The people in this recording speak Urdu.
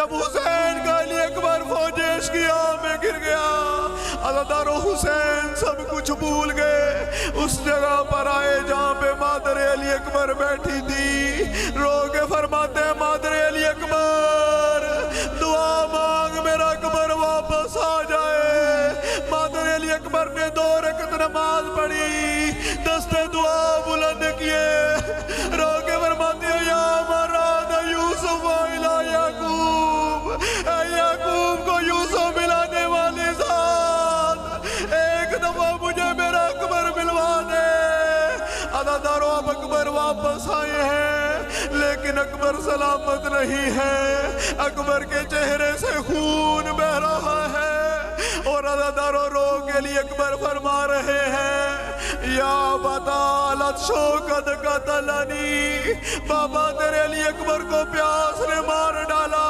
جب حسین کا علی اکبر فوج عشقیہ میں گر گیا، عزادار و حسین سب کچھ بھول گئے، اس جگہ پر آئے جہاں پہ مادر علی اکبر بیٹھی تھی، رو کے فرماتے ہیں مادر علی اکبر دعا مانگ میرا اکبر واپس آ جائے۔ مادر علی اکبر نے 2 رکعت نماز پڑھی، دستے دعا بلند کیے، رو کے فرماتے ہیں یا مراد یوسف الہ یعقوب، اے یعقوب کو یوسف ملانے والی ذات، ایک دفعہ مجھے میرا اکبر ملوا دے۔ عزادارو اب اکبر واپس آئے ہیں، لیکن اکبر سلامت نہیں ہے، اکبر کے چہرے سے خون بہ رہا ہے، اور عزادارو رو کے لیے اکبر فرما رہے ہیں یا بطالت شوکت قتلنی، بابا تیرے علی اکبر کو پیاس نے مار ڈالا،